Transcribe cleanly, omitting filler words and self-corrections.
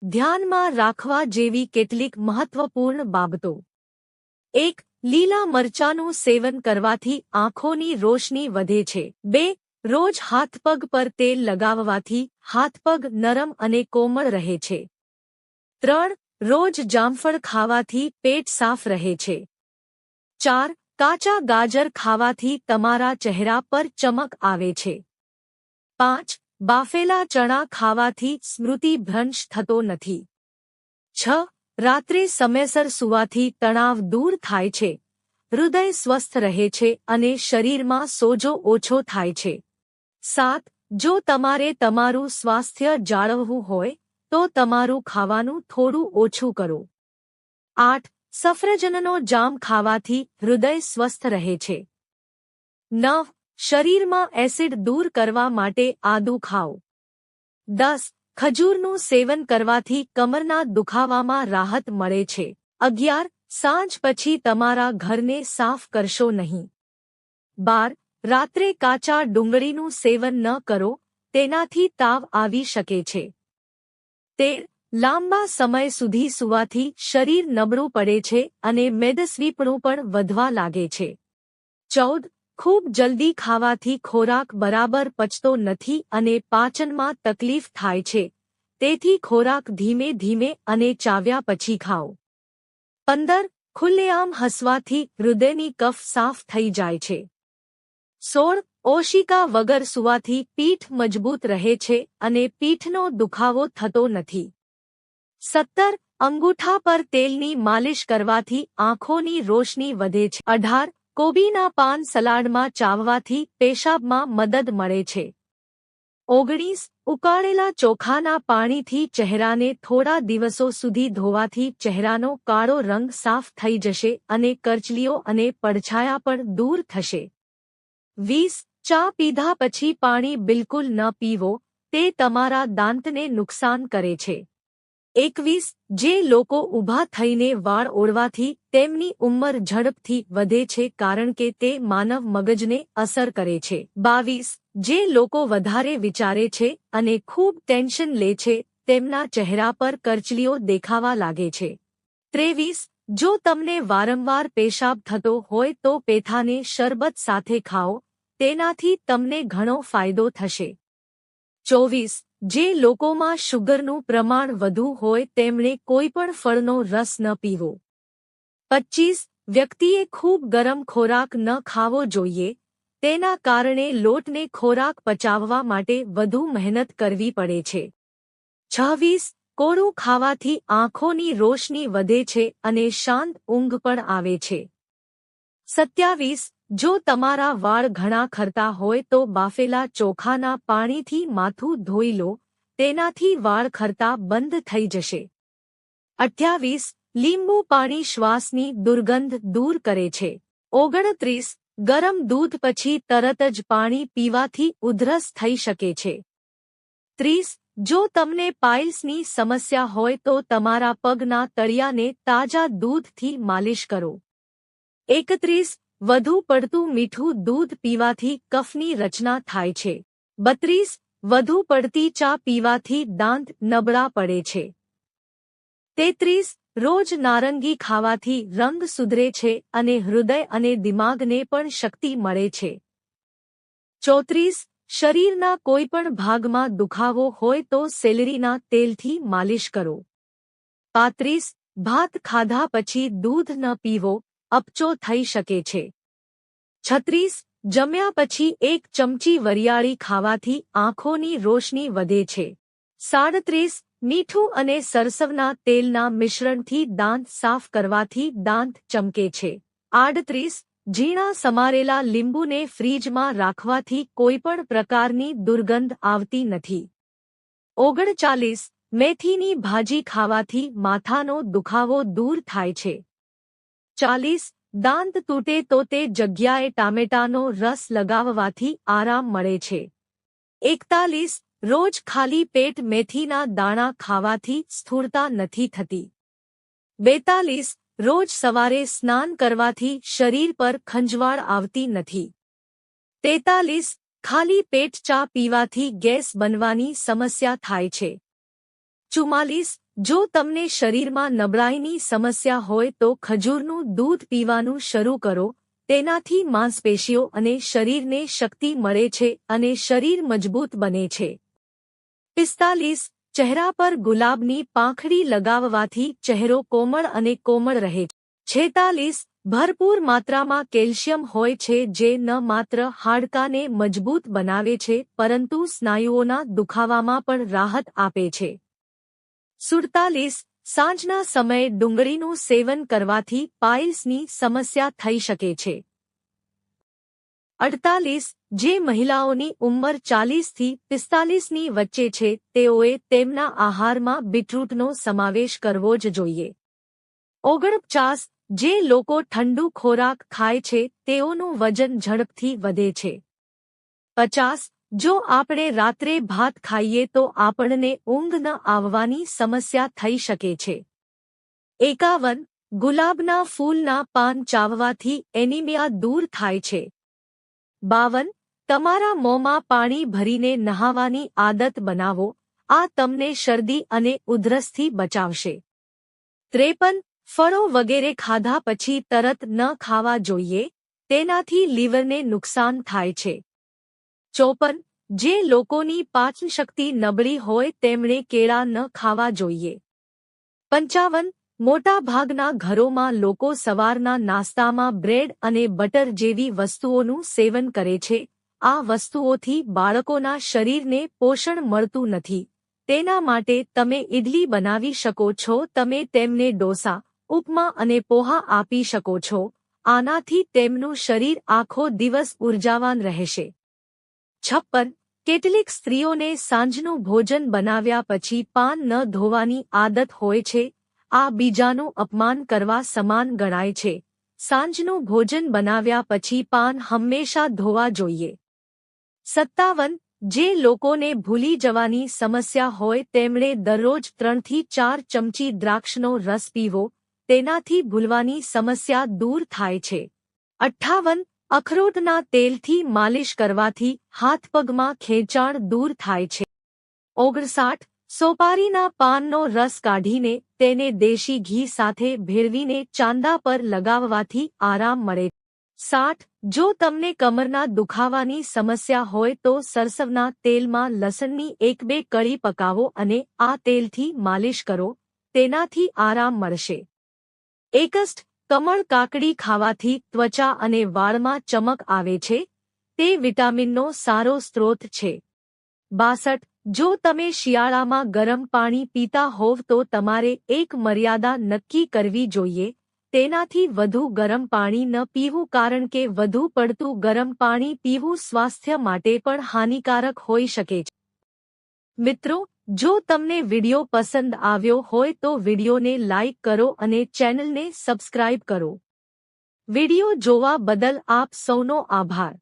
ધ્યાનમાં રાખવા જેવી કેટલીક મહત્વપૂર્ણ બાબતો. 1. લીલા મરચાંનું સેવન કરવાથી આંખોની રોશની વધે છે. 2. રોજ હાથપગ પર તેલ લગાવવાથી હાથપગ નરમ અને કોમળ રહે છે. 3. રોજ જામફળ ખાવાથી પેટ સાફ રહે છે. 4. કાચા ગાજર ખાવાથી તમારા ચહેરા પર ચમક આવે છે. 5. બાફેલા ચણા ખાવાથી સ્મૃતિભ્રંશ થતો નથી. 6. રાત્રે સમયસર સૂવાથી તણાવ દૂર થાય છે, હૃદય સ્વસ્થ રહે છે અને શરીરમાં સોજો ઓછો થાય છે. 7. જો તમારે તમારું સ્વાસ્થ્ય જાળવવું હોય તો તમારું ખાવાનું થોડું ઓછું કરો. 8. સફરજનનો જામ ખાવાથી હૃદય સ્વસ્થ રહે છે. 9. શરીરમાં એસિડ દૂર કરવા માટે આદુ ખાઓ. 10. ખજૂરનું સેવન કરવાથી કમરના દુખાવામાં રાહત મળે છે. 11. સાંજ પછી તમારા ઘરને સાફ કરશો નહીં. 12. રાત્રે કાચા ડુંગળીનું સેવન ન કરો, તેનાથી તાવ આવી શકે છે. 13. લાંબા સમય સુધી સૂવાથી શરીર નબળું પડે છે અને મેદસ્વીપણું પણ વધવા લાગે છે. 14. ખૂબ જલ્દી ખાવાથી ખોરાક બરાબર પચતો નથી અને પાચનમાં તકલીફ થાય છે, તેથી ખોરાક ધીમે ધીમે અને ચાવ્યા પછી ખાઓ. 15. ખુલ્લેઆમ હસવાથી હૃદયની કફ સાફ થઈ જાય છે. 16. ઓશિકા વગર સૂવાથી પીઠ મજબૂત રહે છે અને પીઠનો દુખાવો થતો નથી. 17. અંગૂઠા પર તેલની માલિશ કરવાથી આંખોની રોશની વધે છે. 18. કોબીના પાન સલાડમાં ચાવવાથી પેશાબમાં મદદ મળે છે. 19. ઉકાળેલા ચોખાના પાણીથી ચહેરાને થોડા દિવસો સુધી ધોવાથી ચહેરાનો કાળો રંગ સાફ થઈ જશે અને કરચલીઓ અને પડછાયા પણ દૂર થશે. 20. ચા પીધા પછી પાણી બિલકુલ ન પીવો, તે તમારા દાંતને નુકસાન કરે છે. 21. જે લોકો ઊભા થઈને વાળ ઓળવાથી તેમની ઉંમર ઝડપથી વધે છે કારણ કે તે માનવ મગજને અસર કરે છે. 22. જે લોકો વધારે વિચારે છે અને ખૂબ ટેન્શન લે છે તેમના ચહેરા પર કરચલીઓ દેખાવા લાગે છે. 23. જો તમને વારંવાર પેશાબ થતો હોય તો પેથાને શરબત સાથે ખાઓ, તેનાથી તમને ઘણો ફાયદો થશે. 24. જે લોકોમાં શુગરનું પ્રમાણ વધુ હોય તેમણે કોઈપણ ફળનો રસ ન પીવો. 25. વ્યક્તિએ ખૂબ ગરમ ખોરાક ન ખાવો જોઈએ, તેના કારણે લોટને ખોરાક પચાવવા માટે વધુ મહેનત કરવી પડે છે. 26. કોળું ખાવાથી આંખોની રોશની વધે છે અને શાંત ઊંઘ પણ આવે છે. 27. જો તમારા વાળ ઘણા ખરતા હોય તો બાફેલા ચોખાના પાણીથી માથું ધોઈ લો, તેનાથી વાળ ખરતા બંધ થઈ જશે. 28. લીંબુ પાણી શ્વાસની દુર્ગંધ દૂર કરે છે. 29. ગરમ દૂધ પછી તરત જ પાણી પીવાથી ઉધરસ થઈ શકે છે. 30. જો તમને પાઇલ્સની સમસ્યા હોય તો તમારા પગના તળિયાને તાજા દૂધથી માલિશ કરો. 31. વધુ પડતું મીઠું દૂધ પીવાથી કફની રચના થાય છે. 32. વધુ પડતી ચા પીવાથી દાંત નબળા પડે છે. 33. રોજ નારંગી ખાવાથી રંગ સુધરે છે અને હૃદય અને દિમાગને પણ શક્તિ મળે છે. 34. શરીરના કોઈપણ ભાગમાં દુખાવો હોય તો સેલરીના તેલથી માલિશ કરો. 35. ભાત ખાધા પછી દૂધ ન પીવો, અપચો થઈ શકે છે. 36. જમ્યા પછી 1 ચમચી વરિયાળી ખાવાથી આંખોની રોશની વધે છે. 37. મીઠું અને સરસવના તેલના મિશ્રણથી દાંત સાફ કરવાથી દાંત ચમકે છે. 38. ઝીણા સમારેલા લીંબુને ફ્રીજમાં રાખવાથી કોઈપણ પ્રકારની દુર્ગંધ આવતી નથી. 39. મેથીની ભાજી ખાવાથી માથાનો દુખાવો દૂર થાય છે. 40. દાંત તૂટે તો તે જગ્યાએ ટામેટાનો રસ લગાવવાથી આરામ મળે છે. 41. રોજ ખાલી પેટ મેથીના દાણા ખાવાથી સ્થૂળતા નથી થતી. 42. રોજ સવારે સ્નાન કરવાથી શરીર પર ખંજવાળ આવતી નથી. 43. ખાલી પેટ ચા પીવાથી ગેસ બનવાની સમસ્યા થાય છે. 44. જો તમને શરીરમાં નબળાઈની સમસ્યા હોય તો ખજૂરનું દૂધ પીવાનું શરૂ કરો, તેનાથી માંસપેશીઓ અને શરીરને શક્તિ મળે છે અને શરીર મજબૂત બને છે. 45. ચહેરા પર ગુલાબની પાંખડી લગાવવાથી ચહેરો કોમળ અને કોમળ રહે છે. 46. ભરપૂર માત્રામાં કેલ્શિયમ હોય છે જે ન માત્ર હાડકાને મજબૂત બનાવે છે પરંતુ સ્નાયુઓના દુખાવામાં પણ રાહત આપે છે. 47. સાંજના સમયે ડુંગળીનું સેવન કરવાથી પાઇલ્સની સમસ્યા થઈ શકે છે. 48. જે મહિલાઓની ઉંમર 40 થી 45ની વચ્ચે છે તેઓએ તેમના આહારમાં બીટરૂટનો સમાવેશ કરવો જ જોઈએ. 49. જે લોકો ઠંડુ ખોરાક ખાય છે તેઓનું વજન ઝડપથી વધે છે. 50. જો આપણે રાત્રે ભાત ખાઈએ તો આપણને ઊંઘ ન આવવાની સમસ્યા થઈ શકે છે. 51. ગુલાબના ફૂલના પાન ચાવવાથી એનિમિયા દૂર થાય છે. 52. તમારા મોંમાં પાણી ભરીને નહાવાની આદત બનાવો, આ તમને શરદી અને ઉધરસથી બચાવશે. 53. ફળો વગેરે ખાધા પછી તરત ન ખાવા જોઈએ, તેનાથી લીવરને નુકસાન થાય છે. 54. જે લોકોની પાચનશક્તિ નબળી હોય તેમણે કેળા ન ખાવા જોઈએ. 55. મોટાભાગના ઘરોમાં લોકો સવારના નાસ્તામાં બ્રેડ અને બટર જેવી વસ્તુઓનું સેવન કરે છે. આ વસ્તુઓથી બાળકોના શરીરને પોષણ મળતું નથી. તેના માટે તમે ઇડલી બનાવી શકો છો, તમે તેમને ડોસા, ઉપમા અને પોહા આપી શકો છો. આનાથી તેમનું શરીર આખો દિવસ ઉર્જાવાન રહેશે. 56. કેટલીક સ્ત્રીઓને સાંજનું ભોજન બનાવ્યા પછી પાન ન ધોવાની આદત હોય છે. આ બીજાનું અપમાન કરવા સમાન ગણાય છે. સાંજનું ભોજન બનાવ્યા પછી પાન હંમેશા ધોવા જોઈએ. 57. જે લોકોને ભૂલી જવાની સમસ્યા હોય તેમણે દરરોજ 3 થી 4 ચમચી દ્રાક્ષનો રસ પીવો, તેનાથી ભૂલવાની સમસ્યા દૂર થાય છે. 58. અખરોટના તેલથી માલિશ કરવાથી હાથપગમાં ખેંચાણ દૂર થાય છે. 59. સોપારીના પાનનો રસ કાઢીને તેને દેશી ઘી સાથે ભેળવીને ચાંદા પર લગાવવાથી આરામ મળે. 60. જો તમને કમરના દુખાવાની સમસ્યા હોય તો સરસવના તેલમાં લસણની 1-2 કળી પકાવો અને આ તેલથી માલિશ કરો, તેનાથી આરામ મળશે. 61. કમળ કાકડી ખાવાથી ત્વચા અને વાળમાં ચમક આવે છે, તે વિટામિનનો સારો સ્ત્રોત છે. 62. જો તમે શિયાળામાં ગરમ પાણી પીતા હોવ તો તમારે એક મર્યાદા નક્કી કરવી જોઈએ, તેનાથી વધુ ગરમ પાણી ન પીવું કારણ કે વધુ પડતું ગરમ પાણી પીવું સ્વાસ્થ્ય માટે પણ હાનિકારક હોઈ શકે છે. મિત્રો, જો તમને વિડિયો પસંદ આવ્યો હોય તો વિડિયોને લાઇક કરો અને ચેનલને સબસ્ક્રાઇબ કરો. વિડિયો જોવા બદલ આપ સૌનો આભાર.